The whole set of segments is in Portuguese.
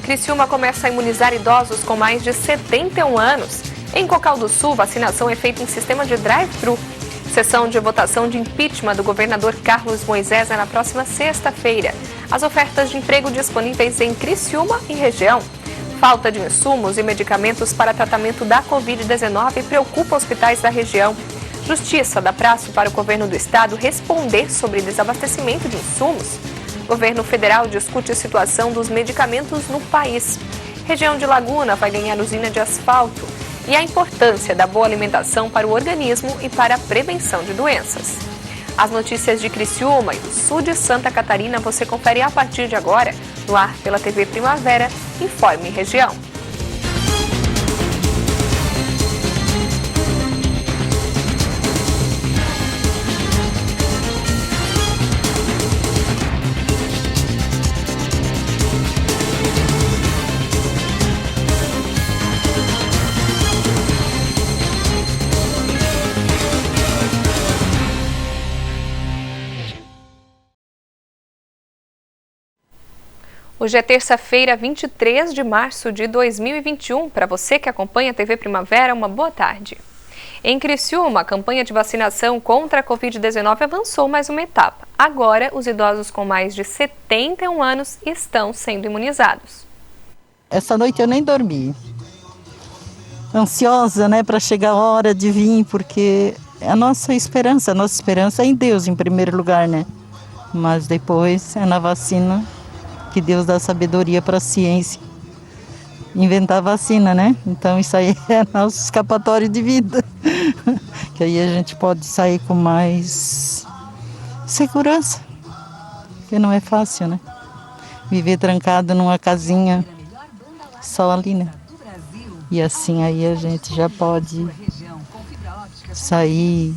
Criciúma começa a imunizar idosos com mais de 71 anos. Em Cocal do Sul, vacinação é feita em sistema de drive-thru. Sessão de votação de impeachment do governador Carlos Moisés é na próxima sexta-feira. As ofertas de emprego disponíveis em Criciúma e região. Falta de insumos e medicamentos para tratamento da Covid-19 preocupa hospitais da região. Justiça dá prazo para o governo do estado responder sobre desabastecimento de insumos. Governo federal discute a situação dos medicamentos no país. Região de Laguna vai ganhar usina de asfalto. E a importância da boa alimentação para o organismo e para a prevenção de doenças. As notícias de Criciúma e do sul de Santa Catarina você confere a partir de agora, no ar pela TV Primavera, Informe Região. Hoje é terça-feira, 23 de março de 2021. Para você que acompanha a TV Primavera, uma boa tarde. Em Criciúma, a campanha de vacinação contra a Covid-19 avançou mais uma etapa. Agora, os idosos com mais de 71 anos estão sendo imunizados. Essa noite eu nem dormi. Ansiosa, para chegar a hora de vir, porque a nossa esperança é em Deus em primeiro lugar, Mas depois é na vacina que Deus dá sabedoria para a ciência inventar vacina, Então isso aí é nosso escapatório de vida. Que aí a gente pode sair com mais segurança. Porque não é fácil, Viver trancado numa casinha só ali, E assim aí a gente já pode sair,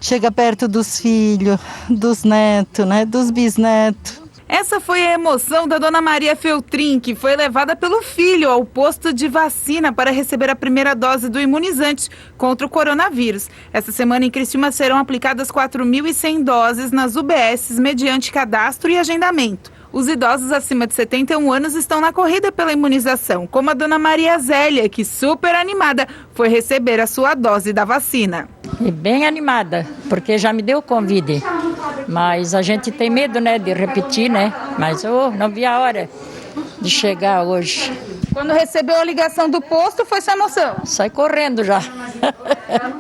chega perto dos filhos, dos netos, dos bisnetos. Essa foi a emoção da dona Maria Feltrin, que foi levada pelo filho ao posto de vacina para receber a primeira dose do imunizante contra o coronavírus. Essa semana em Criciúma serão aplicadas 4.100 doses nas UBSs mediante cadastro e agendamento. Os idosos acima de 71 anos estão na corrida pela imunização, como a dona Maria Zélia, que super animada foi receber a sua dose da vacina. E bem animada, porque já me deu o Covid, mas a gente tem medo, de repetir, Mas não vi a hora de chegar hoje. Quando recebeu a ligação do posto, foi sua emoção? Sai correndo já,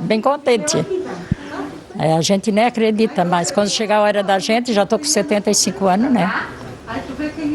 bem contente. A gente nem acredita, mas quando chegar a hora da gente, já estou com 75 anos,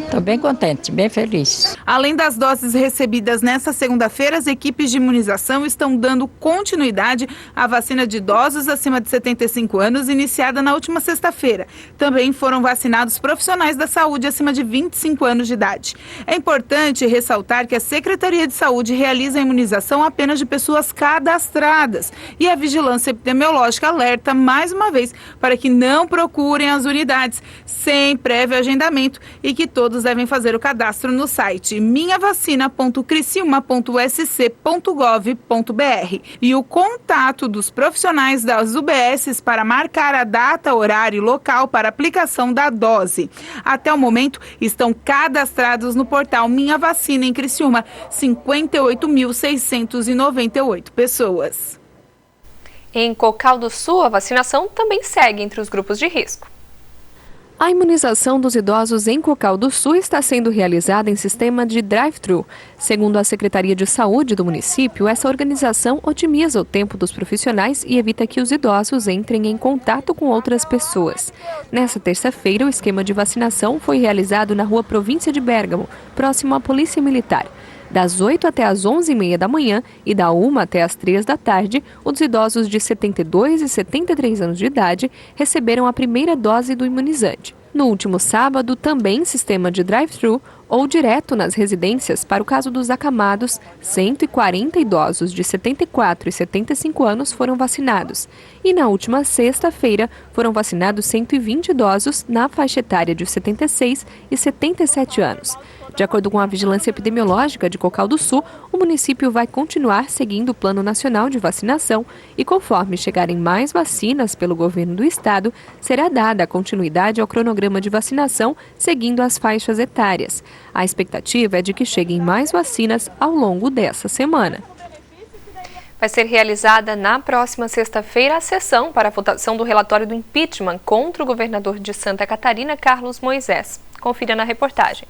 Estou bem contente, bem feliz. Além das doses recebidas nesta segunda-feira, as equipes de imunização estão dando continuidade à vacina de idosos acima de 75 anos, iniciada na última sexta-feira. Também foram vacinados profissionais da saúde acima de 25 anos de idade. É importante ressaltar que a Secretaria de Saúde realiza a imunização apenas de pessoas cadastradas. E a Vigilância Epidemiológica alerta mais uma vez para que não procurem as unidades sem prévio agendamento e que todos devem fazer o cadastro no site minhavacina.criciuma.sc.gov.br. E o contato dos profissionais das UBSs para marcar a data, horário e local para aplicação da dose. Até o momento, estão cadastrados no portal Minha Vacina em Criciúma 58.698 pessoas. Em Cocal do Sul, a vacinação também segue entre os grupos de risco. A imunização dos idosos em Cocal do Sul está sendo realizada em sistema de drive-thru. Segundo a Secretaria de Saúde do município, essa organização otimiza o tempo dos profissionais e evita que os idosos entrem em contato com outras pessoas. Nessa terça-feira, o esquema de vacinação foi realizado na Rua Província de Bérgamo, próximo à Polícia Militar. Das 8 até as 11h30 da manhã e da 1 até as 3 da tarde, os idosos de 72 e 73 anos de idade receberam a primeira dose do imunizante. No último sábado, também sistema de drive-thru ou direto nas residências, para o caso dos acamados, 140 idosos de 74 e 75 anos foram vacinados. E na última sexta-feira, foram vacinados 120 idosos na faixa etária de 76 e 77 anos. De acordo com a Vigilância Epidemiológica de Cocal do Sul, o município vai continuar seguindo o Plano Nacional de Vacinação e, conforme chegarem mais vacinas pelo governo do estado, será dada continuidade ao cronograma de vacinação seguindo as faixas etárias. A expectativa é de que cheguem mais vacinas ao longo dessa semana. Vai ser realizada na próxima sexta-feira a sessão para a votação do relatório do impeachment contra o governador de Santa Catarina, Carlos Moisés. Confira na reportagem.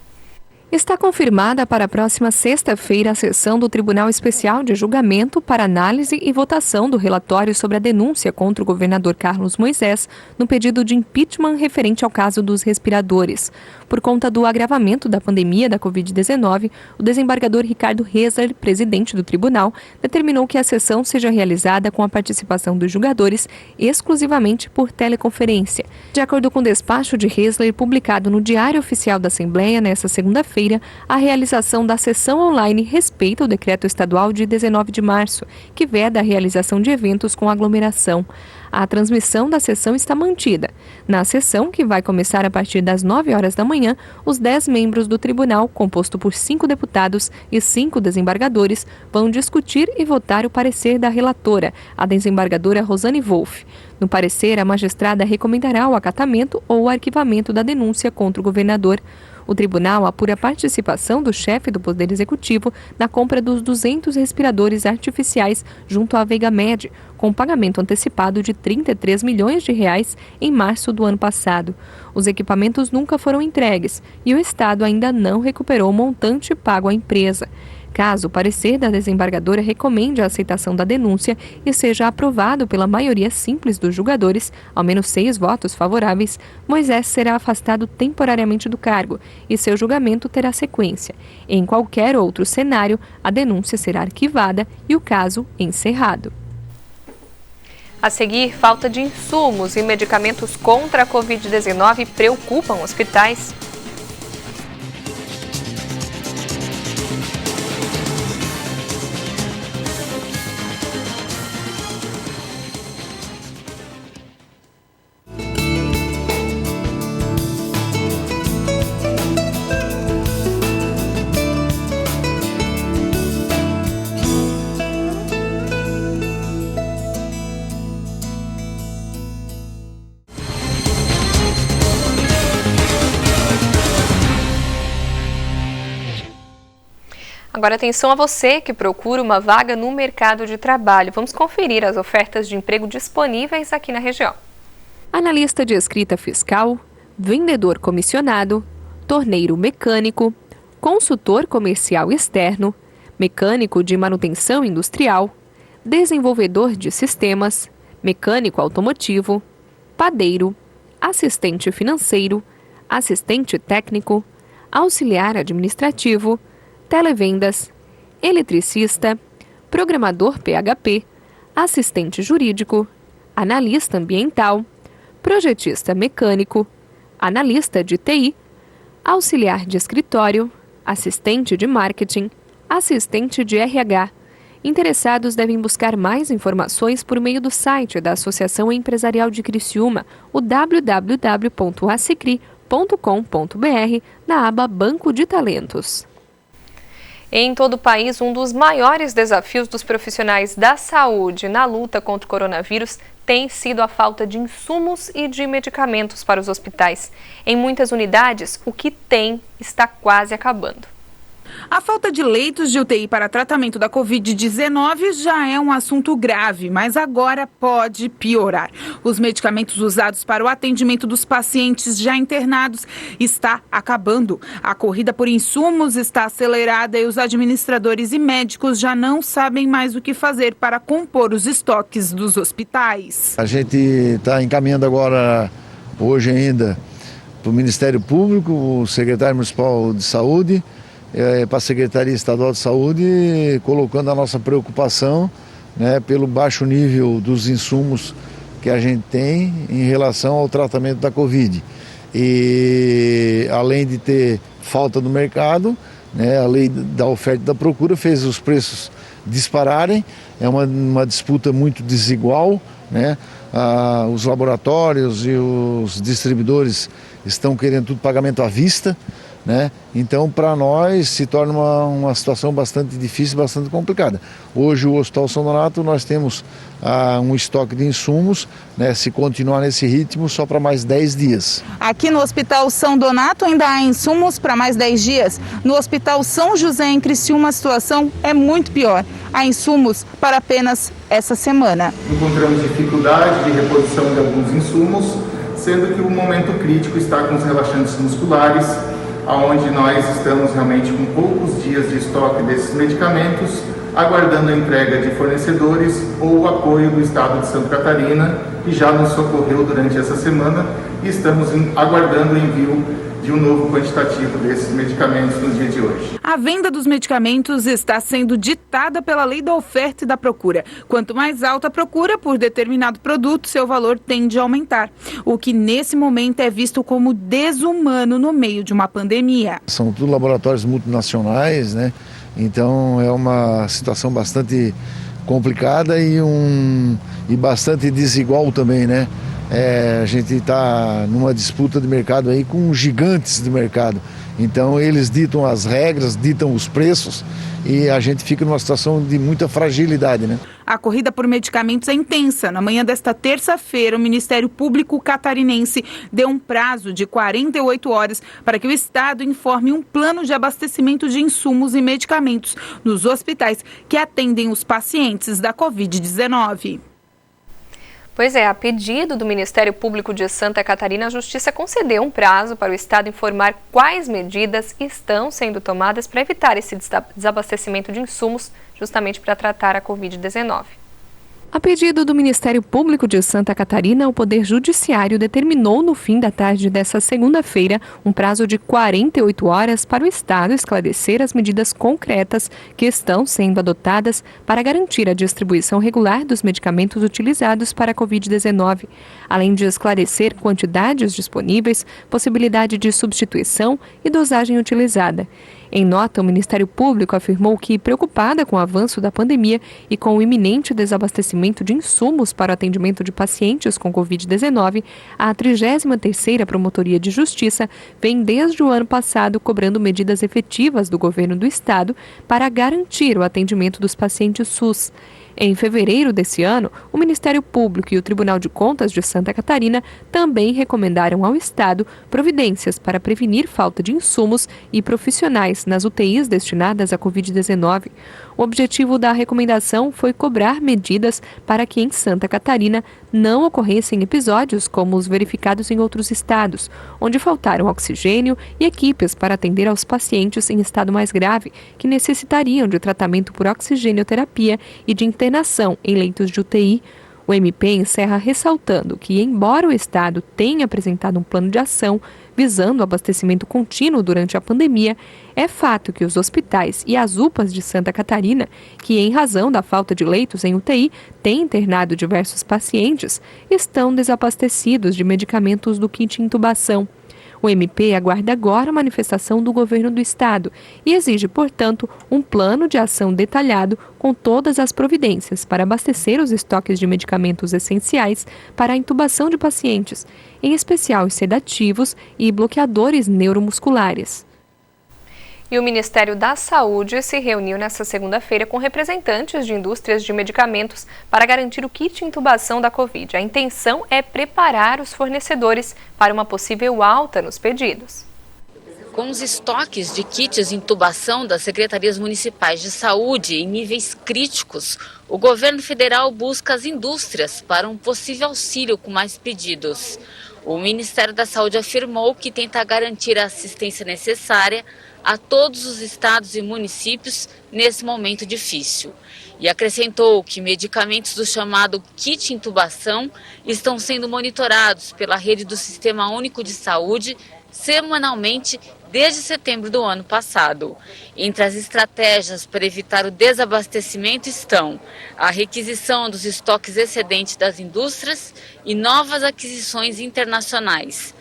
Está confirmada para a próxima sexta-feira a sessão do Tribunal Especial de Julgamento para análise e votação do relatório sobre a denúncia contra o governador Carlos Moisés no pedido de impeachment referente ao caso dos respiradores. Por conta do agravamento da pandemia da Covid-19, o desembargador Ricardo Hesler, presidente do tribunal, determinou que a sessão seja realizada com a participação dos julgadores exclusivamente por teleconferência. De acordo com o despacho de Hesler, publicado no Diário Oficial da Assembleia nesta segunda-feira, a realização da sessão online respeita o decreto estadual de 19 de março, que veda a realização de eventos com aglomeração. A transmissão da sessão está mantida. Na sessão, que vai começar a partir das 9 horas da manhã, os 10 membros do tribunal, composto por 5 deputados e 5 desembargadores, vão discutir e votar o parecer da relatora, a desembargadora Rosane Wolff. No parecer, a magistrada recomendará o acatamento ou o arquivamento da denúncia contra o governador. O tribunal apura a participação do chefe do Poder Executivo na compra dos 200 respiradores artificiais junto à Veigamed, com pagamento antecipado de R$33 milhões em março do ano passado. Os equipamentos nunca foram entregues e o Estado ainda não recuperou o montante pago à empresa. Caso o parecer da desembargadora recomende a aceitação da denúncia e seja aprovado pela maioria simples dos julgadores, ao menos 6 votos favoráveis, Moisés será afastado temporariamente do cargo e seu julgamento terá sequência. Em qualquer outro cenário, a denúncia será arquivada e o caso encerrado. A seguir, falta de insumos e medicamentos contra a Covid-19 preocupam hospitais. Agora atenção a você que procura uma vaga no mercado de trabalho. Vamos conferir as ofertas de emprego disponíveis aqui na região. Analista de escrita fiscal, vendedor comissionado, torneiro mecânico, consultor comercial externo, mecânico de manutenção industrial, desenvolvedor de sistemas, mecânico automotivo, padeiro, assistente financeiro, assistente técnico, auxiliar administrativo, televendas, eletricista, programador PHP, assistente jurídico, analista ambiental, projetista mecânico, analista de TI, auxiliar de escritório, assistente de marketing, assistente de RH. Interessados devem buscar mais informações por meio do site da Associação Empresarial de Criciúma, o www.acicri.com.br, na aba Banco de Talentos. Em todo o país, um dos maiores desafios dos profissionais da saúde na luta contra o coronavírus tem sido a falta de insumos e de medicamentos para os hospitais. Em muitas unidades, o que tem está quase acabando. A falta de leitos de UTI para tratamento da Covid-19 já é um assunto grave, mas agora pode piorar. Os medicamentos usados para o atendimento dos pacientes já internados está acabando. A corrida por insumos está acelerada e os administradores e médicos já não sabem mais o que fazer para compor os estoques dos hospitais. A gente está encaminhando agora, hoje ainda, para o Ministério Público, o secretário municipal de saúde, para a Secretaria Estadual de Saúde, colocando a nossa preocupação, né, pelo baixo nível dos insumos que a gente tem em relação ao tratamento da Covid. E além de ter falta no mercado, né, a lei da oferta e da procura fez os preços dispararem, é uma disputa muito desigual, né? Os laboratórios e os distribuidores estão querendo tudo pagamento à vista, né? Então, para nós, se torna uma situação bastante difícil, bastante complicada. Hoje, o Hospital São Donato, nós temos um estoque de insumos, né? Se continuar nesse ritmo, só para mais 10 dias. Aqui no Hospital São Donato ainda há insumos para mais 10 dias. No Hospital São José, em Criciúma, a situação é muito pior. Há insumos para apenas essa semana. Encontramos dificuldade de reposição de alguns insumos, sendo que o momento crítico está com os relaxantes musculares, onde nós estamos realmente com poucos dias de estoque desses medicamentos, aguardando a entrega de fornecedores ou o apoio do Estado de Santa Catarina, que já nos socorreu durante essa semana, e estamos aguardando o envio de um novo quantitativo desses medicamentos no dia de hoje. A venda dos medicamentos está sendo ditada pela lei da oferta e da procura. Quanto mais alta a procura por determinado produto, seu valor tende a aumentar, o que nesse momento é visto como desumano no meio de uma pandemia. São tudo laboratórios multinacionais, né? Então é uma situação bastante complicada e bastante desigual também, né? A gente está numa disputa de mercado aí com gigantes de mercado. Então eles ditam as regras, ditam os preços e a gente fica numa situação de muita fragilidade, né? A corrida por medicamentos é intensa. Na manhã desta terça-feira, o Ministério Público catarinense deu um prazo de 48 horas para que o Estado informe um plano de abastecimento de insumos e medicamentos nos hospitais que atendem os pacientes da Covid-19. Pois é, a pedido do Ministério Público de Santa Catarina, a Justiça concedeu um prazo para o Estado informar quais medidas estão sendo tomadas para evitar esse desabastecimento de insumos, justamente para tratar a Covid-19. A pedido do Ministério Público de Santa Catarina, o Poder Judiciário determinou no fim da tarde desta segunda-feira um prazo de 48 horas para o Estado esclarecer as medidas concretas que estão sendo adotadas para garantir a distribuição regular dos medicamentos utilizados para a Covid-19, além de esclarecer quantidades disponíveis, possibilidade de substituição e dosagem utilizada. Em nota, o Ministério Público afirmou que, preocupada com o avanço da pandemia e com o iminente desabastecimento de insumos para o atendimento de pacientes com Covid-19, a 33ª Promotoria de Justiça vem desde o ano passado cobrando medidas efetivas do governo do Estado para garantir o atendimento dos pacientes SUS. Em fevereiro desse ano, o Ministério Público e o Tribunal de Contas de Santa Catarina também recomendaram ao Estado providências para prevenir falta de insumos e profissionais nas UTIs destinadas à Covid-19. O objetivo da recomendação foi cobrar medidas para que em Santa Catarina não ocorressem episódios como os verificados em outros estados, onde faltaram oxigênio e equipes para atender aos pacientes em estado mais grave, que necessitariam de tratamento por oxigênio-terapia e de internação em leitos de UTI. O MP encerra ressaltando que, embora o Estado tenha apresentado um plano de ação visando o abastecimento contínuo durante a pandemia, é fato que os hospitais e as UPAs de Santa Catarina, que em razão da falta de leitos em UTI têm internado diversos pacientes, estão desabastecidos de medicamentos do kit intubação. O MP aguarda agora a manifestação do governo do Estado e exige, portanto, um plano de ação detalhado com todas as providências para abastecer os estoques de medicamentos essenciais para a intubação de pacientes, em especial os sedativos e bloqueadores neuromusculares. E o Ministério da Saúde se reuniu nesta segunda-feira com representantes de indústrias de medicamentos para garantir o kit intubação da Covid. A intenção é preparar os fornecedores para uma possível alta nos pedidos. Com os estoques de kits de intubação das secretarias municipais de saúde em níveis críticos, o governo federal busca as indústrias para um possível auxílio com mais pedidos. O Ministério da Saúde afirmou que tenta garantir a assistência necessária a todos os estados e municípios nesse momento difícil. E acrescentou que medicamentos do chamado kit intubação estão sendo monitorados pela rede do Sistema Único de Saúde semanalmente desde setembro do ano passado. Entre as estratégias para evitar o desabastecimento estão a requisição dos estoques excedentes das indústrias e novas aquisições internacionais.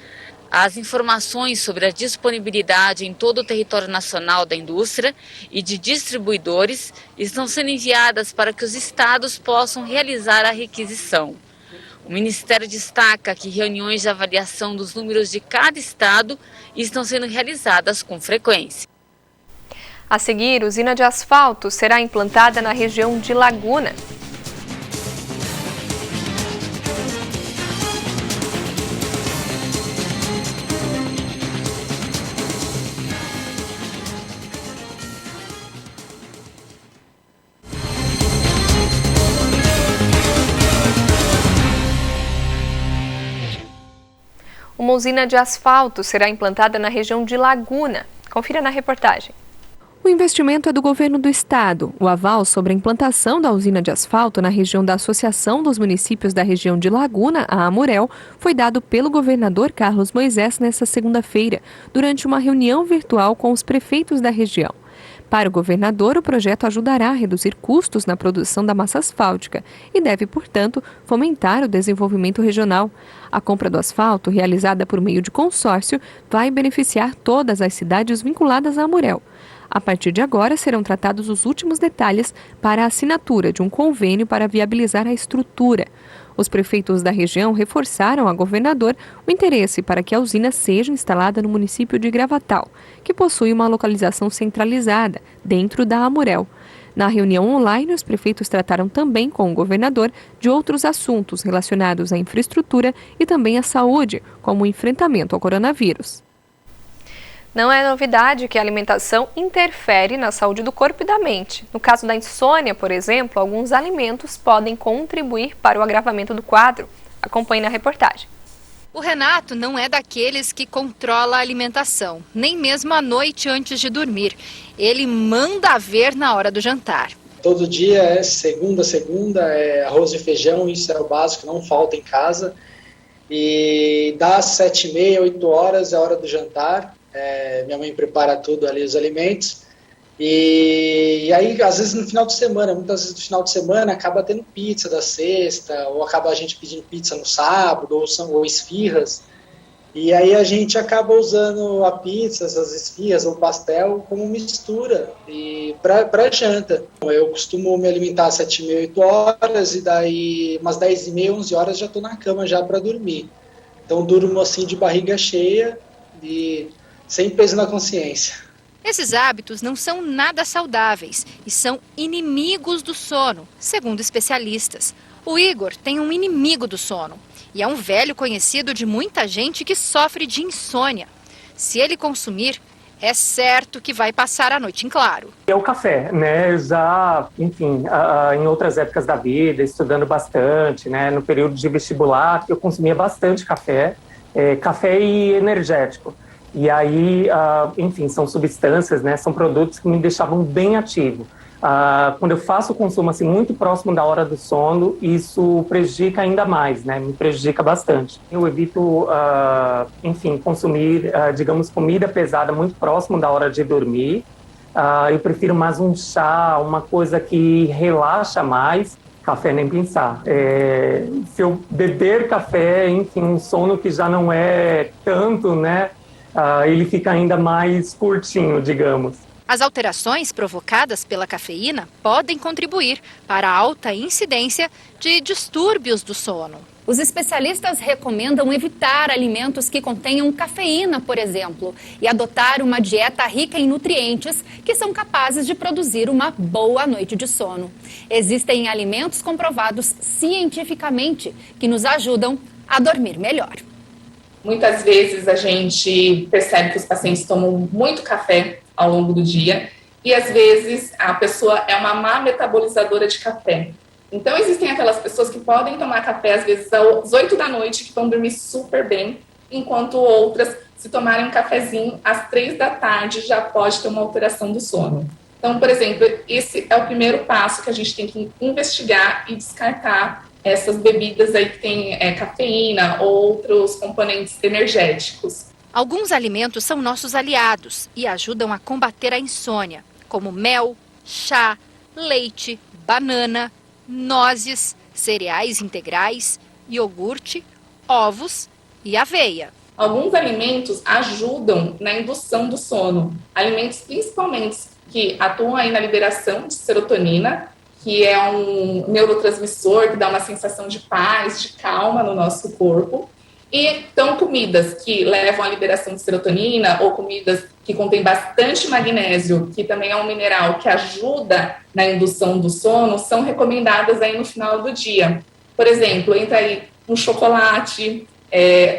As informações sobre a disponibilidade em todo o território nacional da indústria e de distribuidores estão sendo enviadas para que os estados possam realizar a requisição. O Ministério destaca que reuniões de avaliação dos números de cada estado estão sendo realizadas com frequência. A seguir, usina de asfalto será implantada na região de Laguna. Uma usina de asfalto será implantada na região de Laguna. Confira na reportagem. O investimento é do governo do estado. O aval sobre a implantação da usina de asfalto na região da Associação dos Municípios da região de Laguna, a Amurel, foi dado pelo governador Carlos Moisés nesta segunda-feira, durante uma reunião virtual com os prefeitos da região. Para o governador, o projeto ajudará a reduzir custos na produção da massa asfáltica e deve, portanto, fomentar o desenvolvimento regional. A compra do asfalto, realizada por meio de consórcio, vai beneficiar todas as cidades vinculadas à Amurel. A partir de agora, serão tratados os últimos detalhes para a assinatura de um convênio para viabilizar a estrutura. Os prefeitos da região reforçaram a governador o interesse para que a usina seja instalada no município de Gravatal, que possui uma localização centralizada, dentro da Amurel. Na reunião online, os prefeitos trataram também com o governador de outros assuntos relacionados à infraestrutura e também à saúde, como o enfrentamento ao coronavírus. Não é novidade que a alimentação interfere na saúde do corpo e da mente. No caso da insônia, por exemplo, alguns alimentos podem contribuir para o agravamento do quadro. Acompanhe na reportagem. O Renato não é daqueles que controla a alimentação, nem mesmo à noite antes de dormir. Ele manda ver na hora do jantar. Todo dia é segunda, é arroz e feijão, isso é o básico, não falta em casa. E das 7h30, 8 horas é a hora do jantar. Minha mãe prepara tudo ali, os alimentos, e aí às vezes no final de semana, muitas vezes no final de semana acaba tendo pizza da sexta, ou acaba a gente pedindo pizza no sábado, ou esfirras, e aí a gente acaba usando a pizza, as esfirras ou pastel como mistura para janta. Eu costumo me alimentar às 7h30, 8 horas, e daí umas 10h30, 11 horas já estou na cama já para dormir. Então durmo assim de barriga cheia e sem peso na consciência. Esses hábitos não são nada saudáveis e são inimigos do sono, segundo especialistas. O Igor tem um inimigo do sono e é um velho conhecido de muita gente que sofre de insônia. Se ele consumir, é certo que vai passar a noite em claro. É o café, né? Já, enfim, em outras épocas da vida, estudando bastante, né? No período de vestibular, eu consumia bastante café, café e energético. E aí, enfim, são substâncias, né? São produtos que me deixavam bem ativo. Quando eu faço o consumo assim, muito próximo da hora do sono, isso prejudica ainda mais, né? Me prejudica bastante. Eu evito, enfim, consumir, digamos, comida pesada muito próximo da hora de dormir. Eu prefiro mais um chá, uma coisa que relaxa mais. Café nem pensar. Se eu beber café, enfim, um sono que já não é tanto, né? Ele fica ainda mais curtinho, digamos. As alterações provocadas pela cafeína podem contribuir para a alta incidência de distúrbios do sono. Os especialistas recomendam evitar alimentos que contenham cafeína, por exemplo, e adotar uma dieta rica em nutrientes que são capazes de produzir uma boa noite de sono. Existem alimentos comprovados cientificamente que nos ajudam a dormir melhor. Muitas vezes a gente percebe que os pacientes tomam muito café ao longo do dia e às vezes a pessoa é uma má metabolizadora de café. Então existem aquelas pessoas que podem tomar café às vezes às 8 da noite, que vão dormir super bem, enquanto outras, se tomarem um cafezinho às 3 da tarde, já pode ter uma alteração do sono. Então, por exemplo, esse é o primeiro passo que a gente tem que investigar e descartar essas bebidas aí que tem cafeína ou outros componentes energéticos. Alguns alimentos são nossos aliados e ajudam a combater a insônia, como mel, chá, leite, banana, nozes, cereais integrais, iogurte, ovos e aveia. Alguns alimentos ajudam na indução do sono. Alimentos principalmente que atuam aí na liberação de serotonina que é um neurotransmissor que dá uma sensação de paz, de calma no nosso corpo. E então comidas que levam à liberação de serotonina ou comidas que contêm bastante magnésio, que também é um mineral que ajuda na indução do sono, são recomendadas aí no final do dia. Por exemplo, entra aí um chocolate,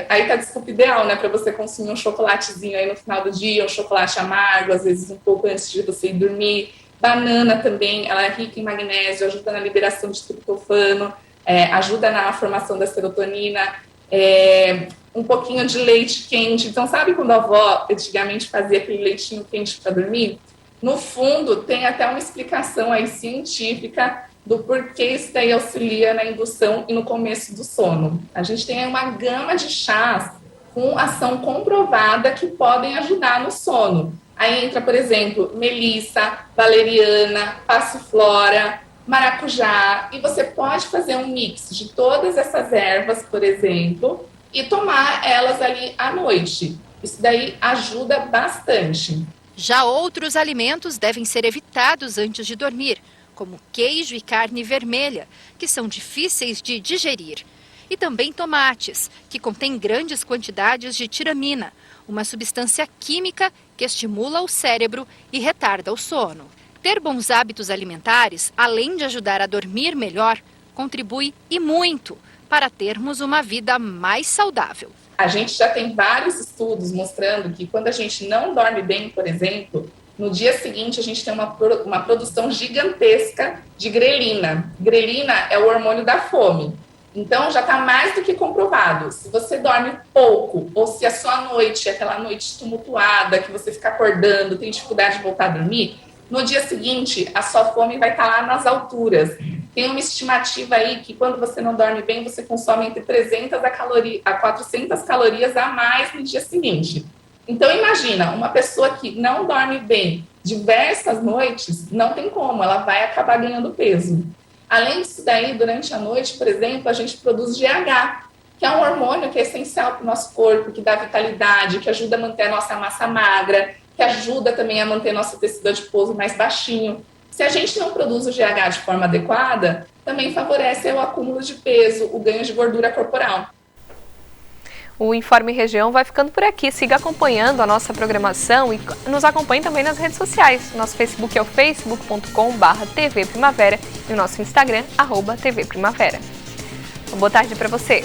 aí tá a desculpa ideal, né, para você consumir um chocolatezinho aí no final do dia, um chocolate amargo, às vezes um pouco antes de você ir dormir. Banana também, ela é rica em magnésio, ajuda na liberação de triptofano, ajuda na formação da serotonina. Um pouquinho de leite quente. Então, sabe quando a avó antigamente fazia aquele leitinho quente para dormir? No fundo, tem até uma explicação aí científica do porquê isso daí auxilia na indução e no começo do sono. A gente tem uma gama de chás com ação comprovada que podem ajudar no sono. Aí entra, por exemplo, melissa, valeriana, passiflora, maracujá, e você pode fazer um mix de todas essas ervas, por exemplo, e tomar elas ali à noite. Isso daí ajuda bastante. Já outros alimentos devem ser evitados antes de dormir, como queijo e carne vermelha, que são difíceis de digerir. E também tomates, que contêm grandes quantidades de tiramina, uma substância química que estimula o cérebro e retarda o sono. Ter bons hábitos alimentares, além de ajudar a dormir melhor, contribui e muito para termos uma vida mais saudável. A gente já tem vários estudos mostrando que quando a gente não dorme bem, por exemplo, no dia seguinte a gente tem uma produção gigantesca de grelina. Grelina é o hormônio da fome. Então já está mais do que comprovado. Se você dorme pouco, ou se a sua noite é aquela noite tumultuada, que você fica acordando, tem dificuldade de voltar a dormir, no dia seguinte, a sua fome vai estar lá nas alturas. Tem uma estimativa aí que quando você não dorme bem, você consome entre 300 a 400 calorias a mais no dia seguinte. Então, imagina, uma pessoa que não dorme bem diversas noites, não tem como, ela vai acabar ganhando peso. Além disso daí, durante a noite, por exemplo, a gente produz GH, que é um hormônio que é essencial para o nosso corpo, que dá vitalidade, que ajuda a manter a nossa massa magra, que ajuda também a manter nosso tecido adiposo mais baixinho. Se a gente não produz o GH de forma adequada, também favorece o acúmulo de peso, o ganho de gordura corporal. O Informe Região vai ficando por aqui. Siga acompanhando a nossa programação e nos acompanhe também nas redes sociais. Nosso Facebook é o facebook.com/TV Primavera e o nosso Instagram, @TV Primavera. Uma boa tarde para você.